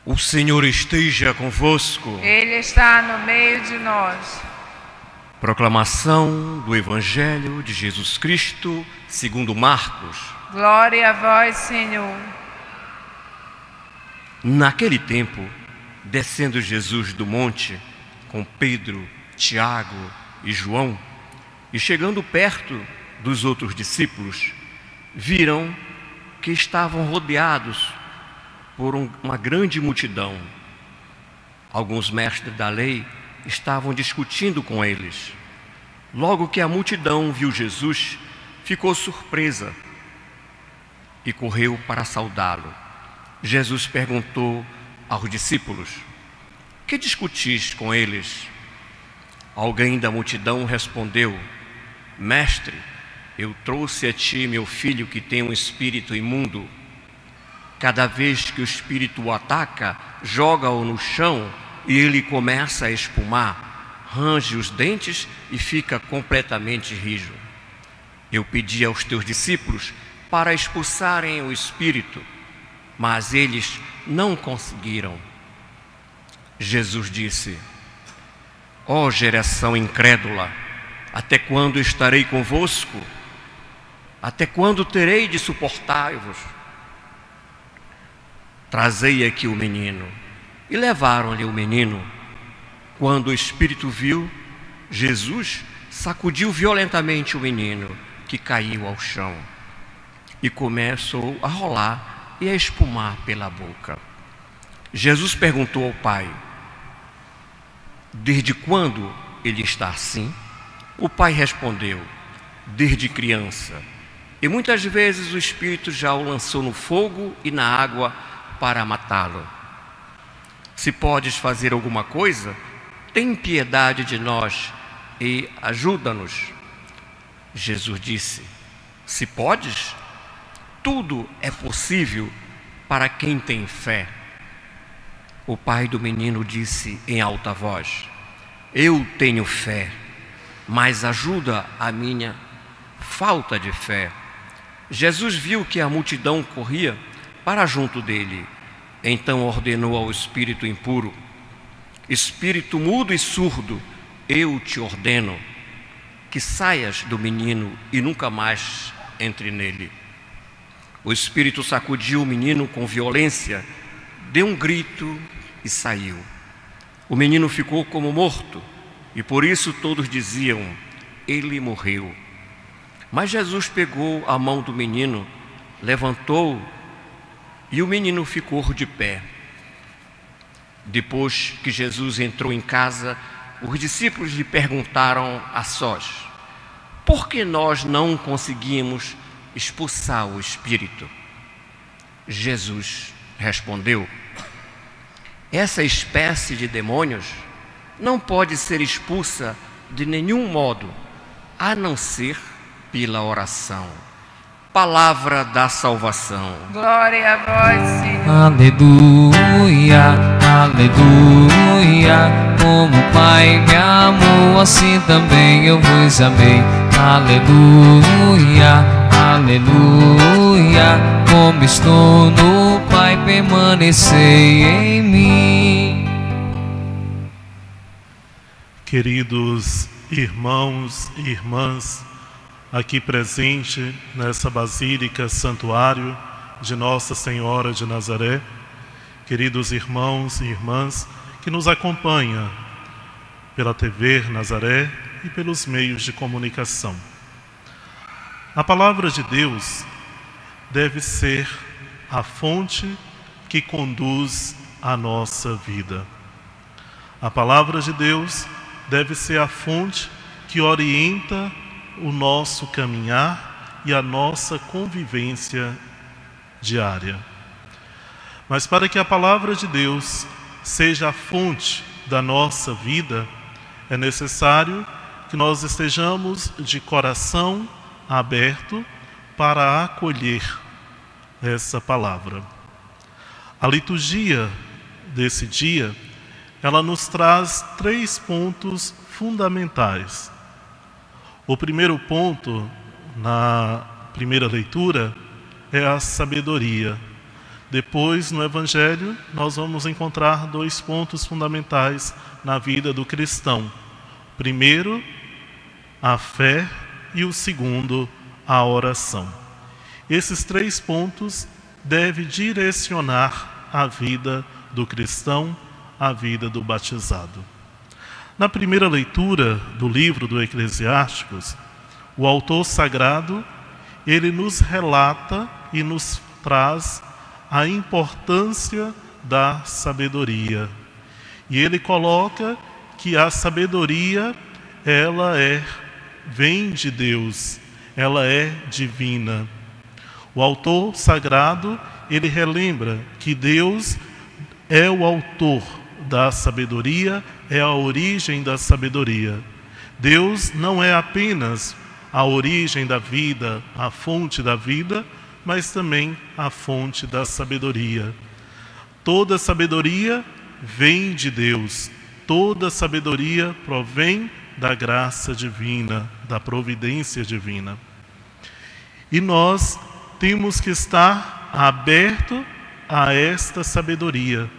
O Senhor esteja convosco. Ele está no meio de nós. Proclamação do Evangelho de Jesus Cristo segundo Marcos. Glória a vós, Senhor. Naquele tempo, descendo Jesus do monte com Pedro, Tiago e João, e chegando perto dos outros discípulos, viram que estavam rodeados por uma grande multidão. Alguns mestres da lei estavam discutindo com eles. Logo que a multidão viu Jesus, ficou surpresa e correu para saudá-lo. Jesus perguntou aos discípulos: que discutis com eles? Alguém da multidão respondeu: Mestre, eu trouxe a ti meu filho que tem um espírito imundo. Cada vez que o espírito o ataca, joga-o no chão e ele começa a espumar, range os dentes e fica completamente rijo. Eu pedi aos teus discípulos para expulsarem o espírito, mas eles não conseguiram. Jesus disse: ó geração incrédula, até quando estarei convosco? Até quando terei de suportar-vos? Trazei aqui o menino. E levaram-lhe o menino. Quando o espírito viu Jesus, sacudiu violentamente o menino, que caiu ao chão, e começou a rolar e a espumar pela boca. Jesus perguntou ao pai: desde quando ele está assim? O pai respondeu: desde criança. E muitas vezes o espírito já o lançou no fogo e na água para matá-lo. Se podes fazer alguma coisa, tem piedade de nós e ajuda-nos. Jesus disse: se podes, tudo é possível para quem tem fé. O pai do menino disse em alta voz: eu tenho fé, mas ajuda a minha falta de fé. Jesus viu que a multidão corria para junto dele. Então ordenou ao espírito impuro: espírito mudo e surdo, eu te ordeno que saias do menino e nunca mais entre nele. O espírito sacudiu o menino com violência, deu um grito e saiu. O menino ficou como morto, e por isso todos diziam: ele morreu. Mas Jesus pegou a mão do menino, levantou, e o menino ficou de pé. Depois que Jesus entrou em casa, os discípulos lhe perguntaram a sós: por que nós não conseguimos expulsar o espírito? Jesus respondeu: essa espécie de demônios não pode ser expulsa de nenhum modo, a não ser pela oração. Palavra da salvação. Glória a vós, Senhor. Aleluia, aleluia. Como o Pai me amou, assim também eu vos amei. Aleluia, aleluia. Como estou no Pai, permanecei em mim. Queridos irmãos e irmãs, aqui presente nessa Basílica Santuário de Nossa Senhora de Nazaré, queridos irmãos e irmãs que nos acompanham pela TV Nazaré e pelos meios de comunicação. A palavra de Deus deve ser a fonte que conduz a nossa vida. A palavra de Deus deve ser a fonte que orienta o nosso caminhar e a nossa convivência diária. Mas para que a palavra de Deus seja a fonte da nossa vida, é necessário que nós estejamos de coração aberto para acolher essa palavra. A liturgia desse dia, ela nos traz 3 pontos fundamentais. O primeiro ponto, na primeira leitura, é a sabedoria. Depois, no Evangelho, nós vamos encontrar 2 pontos fundamentais na vida do cristão. Primeiro, a fé, e o segundo, a oração. Esses 3 pontos devem direcionar a vida do cristão, a vida do batizado. Na primeira leitura do livro do Eclesiásticos, o autor sagrado, ele nos relata e nos traz a importância da sabedoria. E ele coloca que a sabedoria, ela vem de Deus, ela é divina. O autor sagrado, ele relembra que Deus é o autor da sabedoria, é a origem da sabedoria. Deus não é apenas a origem da vida, a fonte da vida, mas também a fonte da sabedoria. Toda sabedoria vem de Deus, toda sabedoria provém da graça divina, da providência divina. E nós temos que estar abertos a esta sabedoria,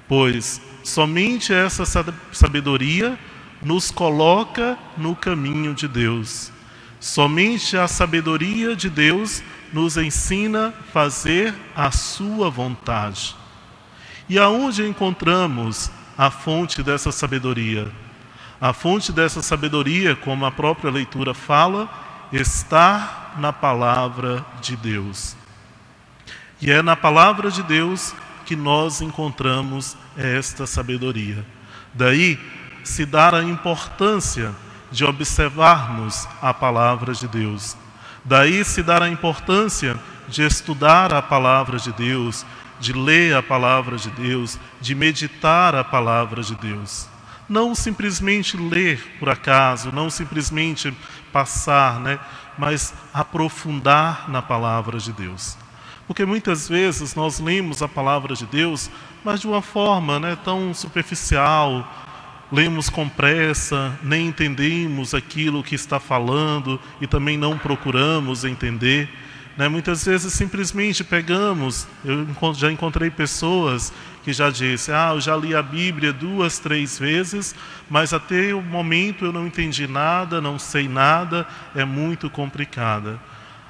pois somente essa sabedoria nos coloca no caminho de Deus. Somente a sabedoria de Deus nos ensina a fazer a sua vontade. E aonde encontramos a fonte dessa sabedoria? A fonte dessa sabedoria, como a própria leitura fala, está na palavra de Deus. E é na palavra de Deus que nós encontramos esta sabedoria. Daí se dá a importância de observarmos a palavra de Deus. Daí se dá a importância de estudar a palavra de Deus, de ler a palavra de Deus, de meditar a palavra de Deus. Não simplesmente ler por acaso, não simplesmente passar, mas aprofundar na palavra de Deus. Porque muitas vezes nós lemos a palavra de Deus, mas de uma forma tão superficial, lemos com pressa, nem entendemos aquilo que está falando e também não procuramos entender. Muitas vezes simplesmente pegamos, eu já encontrei pessoas que já disseram, eu já li a Bíblia 2, 3 vezes, mas até o momento eu não entendi nada, não sei nada, é muito complicada.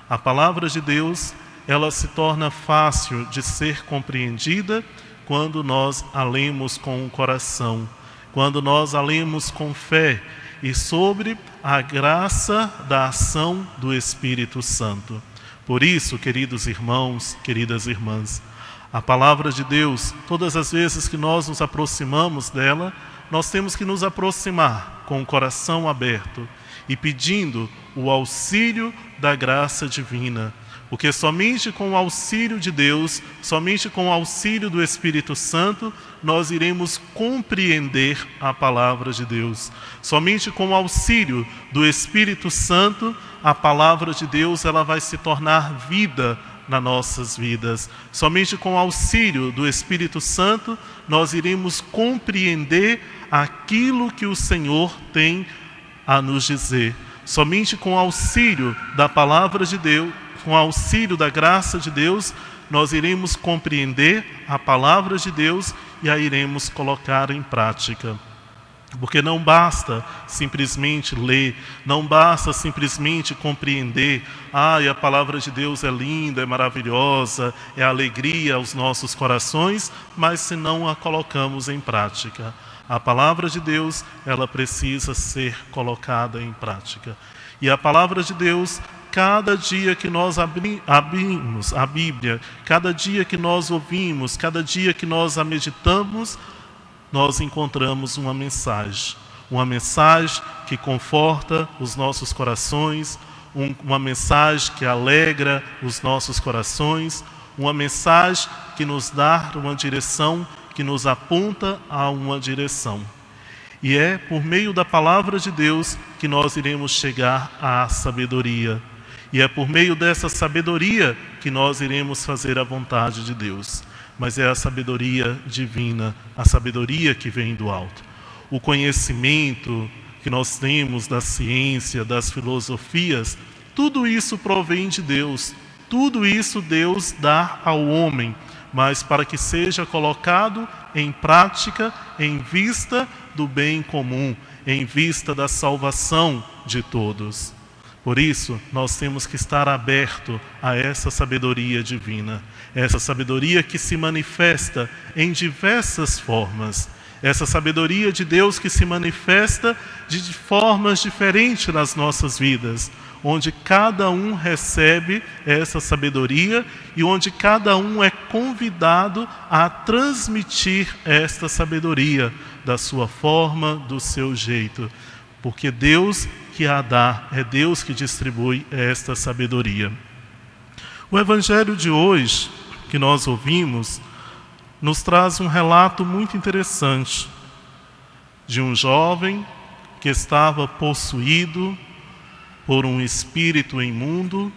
A palavra de Deus, ela se torna fácil de ser compreendida quando nós a lemos com o coração, quando nós a lemos com fé e sobre a graça da ação do Espírito Santo. Por isso, queridos irmãos, queridas irmãs, a palavra de Deus, todas as vezes que nós nos aproximamos dela, nós temos que nos aproximar com o coração aberto e pedindo o auxílio da graça divina. Porque somente com o auxílio de Deus, somente com o auxílio do Espírito Santo, nós iremos compreender a palavra de Deus. Somente com o auxílio do Espírito Santo, a palavra de Deus ela vai se tornar vida nas nossas vidas. Somente com o auxílio do Espírito Santo, nós iremos compreender aquilo que o Senhor tem a nos dizer. Somente com o auxílio da palavra de Deus, com o auxílio da graça de Deus, nós iremos compreender a palavra de Deus e a iremos colocar em prática. Porque não basta simplesmente ler, não basta simplesmente compreender, a palavra de Deus é linda, é maravilhosa, é alegria aos nossos corações, mas se não a colocamos em prática. A palavra de Deus, ela precisa ser colocada em prática. E a palavra de Deus, cada dia que nós abrimos a Bíblia, cada dia que nós ouvimos, cada dia que nós a meditamos, nós encontramos uma mensagem que conforta os nossos corações, uma mensagem que alegra os nossos corações, uma mensagem que nos dá uma direção, que nos aponta a uma direção. E é por meio da palavra de Deus que nós iremos chegar à sabedoria. E é por meio dessa sabedoria que nós iremos fazer a vontade de Deus. Mas é a sabedoria divina, a sabedoria que vem do alto. O conhecimento que nós temos da ciência, das filosofias, tudo isso provém de Deus. Tudo isso Deus dá ao homem mas para que seja colocado em prática em vista do bem comum, em vista da salvação de todos. Por isso, nós temos que estar abertos a essa sabedoria divina, essa sabedoria que se manifesta em diversas formas, essa sabedoria de Deus que se manifesta de formas diferentes nas nossas vidas, onde cada um recebe essa sabedoria e onde cada um é convidado a transmitir esta sabedoria da sua forma, do seu jeito. Porque Deus que a dá, é Deus que distribui esta sabedoria. O Evangelho de hoje, que nós ouvimos, nos traz um relato muito interessante de um jovem que estava possuído por um espírito imundo,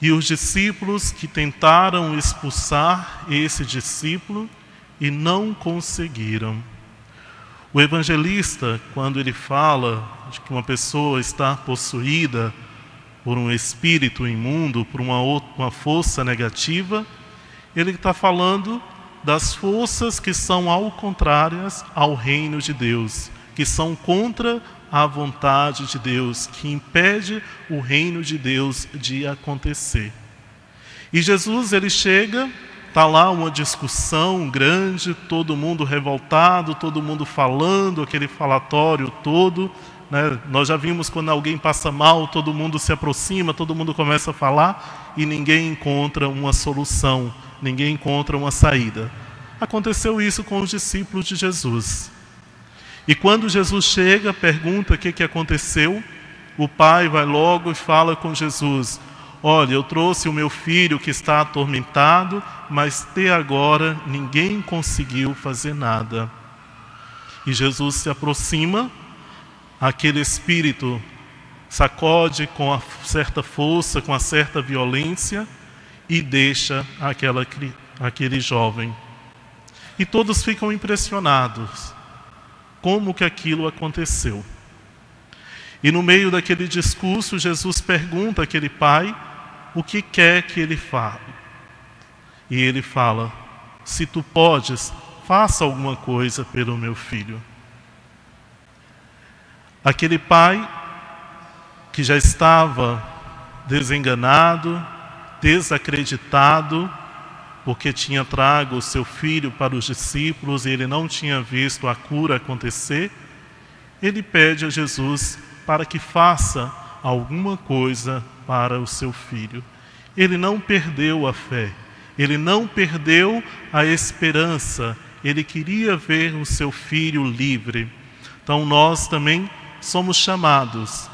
e os discípulos que tentaram expulsar esse discípulo e não conseguiram. O evangelista, quando ele fala de que uma pessoa está possuída por um espírito imundo, por uma força negativa, ele está falando das forças que são ao contrárias ao reino de Deus, que são contra a vontade de Deus, que impede o reino de Deus de acontecer. E Jesus, ele chega, está lá uma discussão grande, todo mundo revoltado, todo mundo falando, aquele falatório todo, né? Nós já vimos quando alguém passa mal, todo mundo se aproxima, todo mundo começa a falar e ninguém encontra uma solução, ninguém encontra uma saída. Aconteceu isso com os discípulos de Jesus. E quando Jesus chega, pergunta o que aconteceu, o pai vai logo e fala com Jesus: olha, eu trouxe o meu filho que está atormentado, mas até agora ninguém conseguiu fazer nada. E Jesus se aproxima, aquele espírito sacode com a certa força, com a certa violência e deixa aquele jovem. E todos ficam impressionados. Como que aquilo aconteceu? E no meio daquele discurso, Jesus pergunta àquele pai o que quer que ele fale. E ele fala: se tu podes, faça alguma coisa pelo meu filho. Aquele pai que já estava desenganado, desacreditado, porque tinha trago o seu filho para os discípulos e ele não tinha visto a cura acontecer, ele pede a Jesus para que faça alguma coisa para o seu filho. Ele não perdeu a fé, ele não perdeu a esperança, ele queria ver o seu filho livre. Então nós também somos chamados,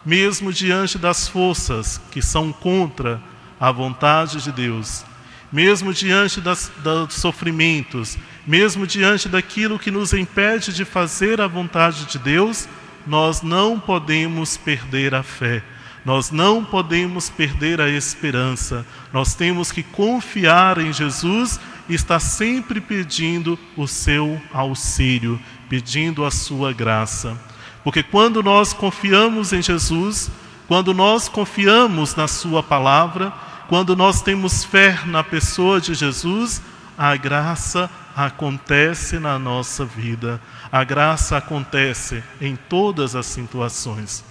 mesmo diante das forças que são contra a vontade de Deus, mesmo diante dos sofrimentos, mesmo diante daquilo que nos impede de fazer a vontade de Deus, nós não podemos perder a fé, nós não podemos perder a esperança, nós temos que confiar em Jesus e estar sempre pedindo o seu auxílio, pedindo a sua graça. Porque quando nós confiamos em Jesus, quando nós confiamos na sua palavra, quando nós temos fé na pessoa de Jesus, a graça acontece na nossa vida. A graça acontece em todas as situações.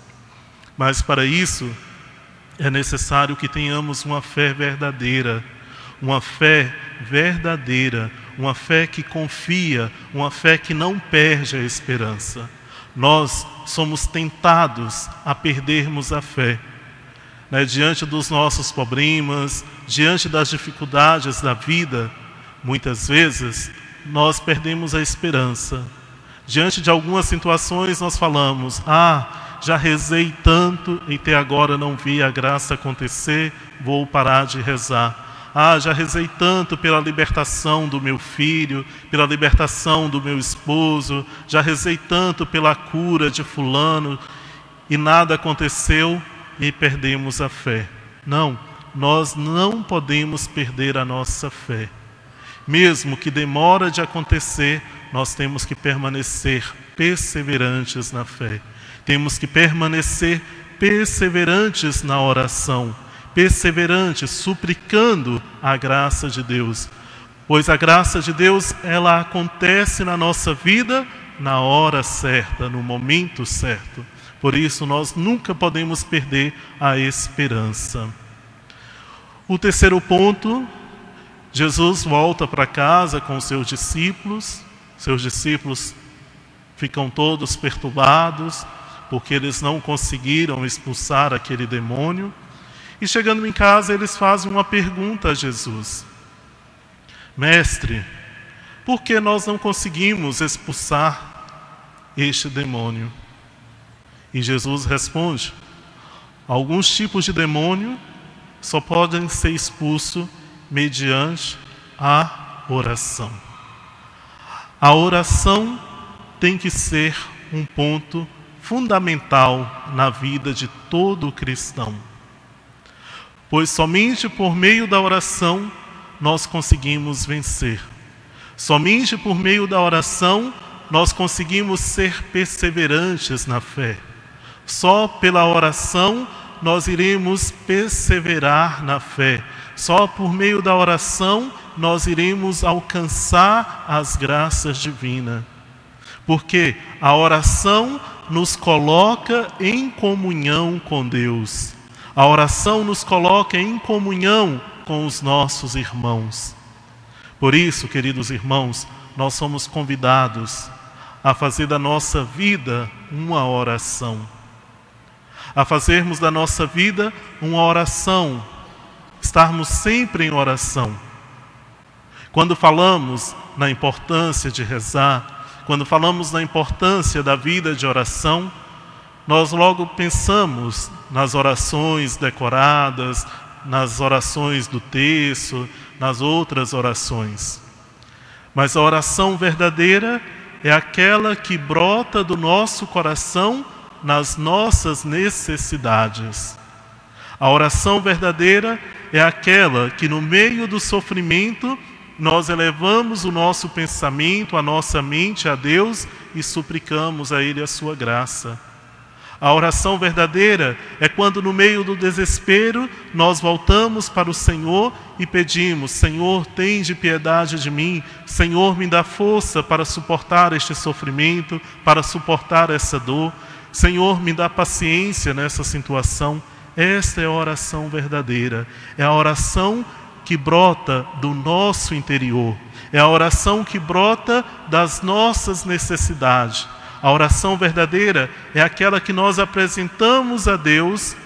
Mas para isso, é necessário que tenhamos uma fé verdadeira. Uma fé verdadeira. Uma fé que confia. Uma fé que não perde a esperança. Nós somos tentados a perdermos a fé. Diante dos nossos problemas, diante das dificuldades da vida, muitas vezes nós perdemos a esperança. Diante de algumas situações nós falamos: já rezei tanto e até agora não vi a graça acontecer, vou parar de rezar. Já rezei tanto pela libertação do meu filho, pela libertação do meu esposo, já rezei tanto pela cura de fulano e nada aconteceu. E perdemos a fé. Não, nós não podemos perder a nossa fé. Mesmo que demora de acontecer, nós temos que permanecer perseverantes na fé. Temos que permanecer perseverantes na oração, perseverante, suplicando a graça de Deus. Pois a graça de Deus, ela acontece na nossa vida na hora certa, no momento certo. Por isso, nós nunca podemos perder a esperança. O terceiro ponto, Jesus volta para casa com seus discípulos. Seus discípulos ficam todos perturbados, porque eles não conseguiram expulsar aquele demônio. E chegando em casa, eles fazem uma pergunta a Jesus: Mestre, por que nós não conseguimos expulsar este demônio? E Jesus responde: alguns tipos de demônio só podem ser expulsos mediante a oração. A oração tem que ser um ponto fundamental na vida de todo cristão. Pois somente por meio da oração nós conseguimos vencer. Somente por meio da oração nós conseguimos ser perseverantes na fé. Só pela oração nós iremos perseverar na fé. Só por meio da oração nós iremos alcançar as graças divinas. Porque a oração nos coloca em comunhão com Deus. A oração nos coloca em comunhão com os nossos irmãos. Por isso, queridos irmãos, nós somos convidados a fazer da nossa vida uma oração. A fazermos da nossa vida uma oração, estarmos sempre em oração. Quando falamos na importância de rezar, quando falamos na importância da vida de oração, nós logo pensamos nas orações decoradas, nas orações do terço, nas outras orações. Mas a oração verdadeira é aquela que brota do nosso coração nas nossas necessidades. A oração verdadeira é aquela que no meio do sofrimento nós elevamos o nosso pensamento, a nossa mente a Deus e suplicamos a Ele a sua graça. A oração verdadeira é quando no meio do desespero nós voltamos para o Senhor e pedimos: Senhor, tende piedade de mim, Senhor, me dá força para suportar este sofrimento, para suportar essa dor, Senhor, me dá paciência nessa situação. Esta é a oração verdadeira, é a oração que brota do nosso interior, é a oração que brota das nossas necessidades. A oração verdadeira é aquela que nós apresentamos a Deus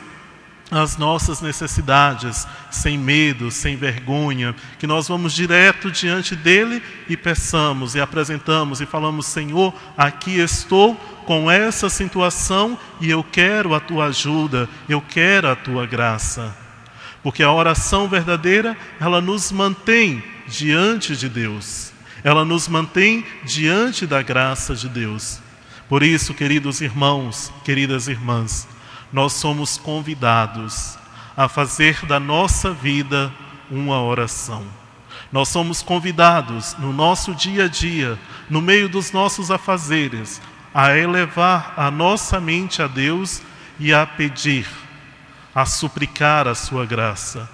as nossas necessidades, sem medo, sem vergonha, que nós vamos direto diante dele e peçamos e apresentamos e falamos: Senhor, aqui estou com essa situação e eu quero a tua ajuda, eu quero a tua graça. Porque a oração verdadeira, ela nos mantém diante de Deus, ela nos mantém diante da graça de Deus. Por isso, queridos irmãos, queridas irmãs, nós somos convidados a fazer da nossa vida uma oração. Nós somos convidados no nosso dia a dia, no meio dos nossos afazeres, a elevar a nossa mente a Deus e a pedir, a suplicar a sua graça.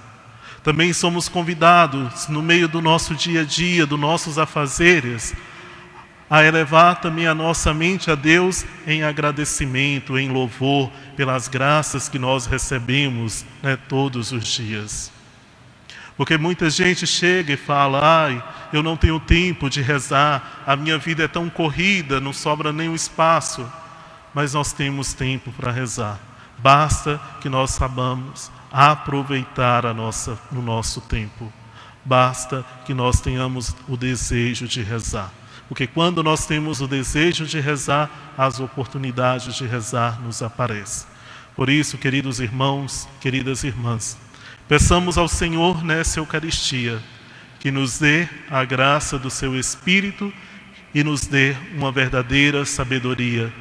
Também somos convidados no meio do nosso dia a dia, dos nossos afazeres, a elevar também a nossa mente a Deus em agradecimento, em louvor pelas graças que nós recebemos, todos os dias. Porque muita gente chega e fala: ai, eu não tenho tempo de rezar, a minha vida é tão corrida, não sobra nenhum espaço. Mas nós temos tempo para rezar. Basta que nós saibamos aproveitar o nosso tempo. Basta que nós tenhamos o desejo de rezar. Porque quando nós temos o desejo de rezar, as oportunidades de rezar nos aparecem. Por isso, queridos irmãos, queridas irmãs, peçamos ao Senhor nessa Eucaristia que nos dê a graça do seu Espírito e nos dê uma verdadeira sabedoria.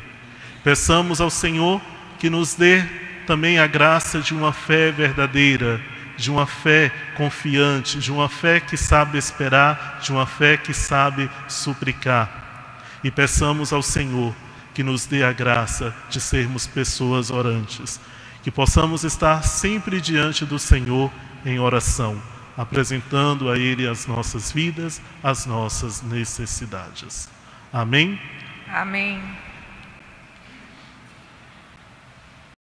Peçamos ao Senhor que nos dê também a graça de uma fé verdadeira, de uma fé confiante, de uma fé que sabe esperar, de uma fé que sabe suplicar. E peçamos ao Senhor que nos dê a graça de sermos pessoas orantes, que possamos estar sempre diante do Senhor em oração, apresentando a Ele as nossas vidas, as nossas necessidades. Amém? Amém.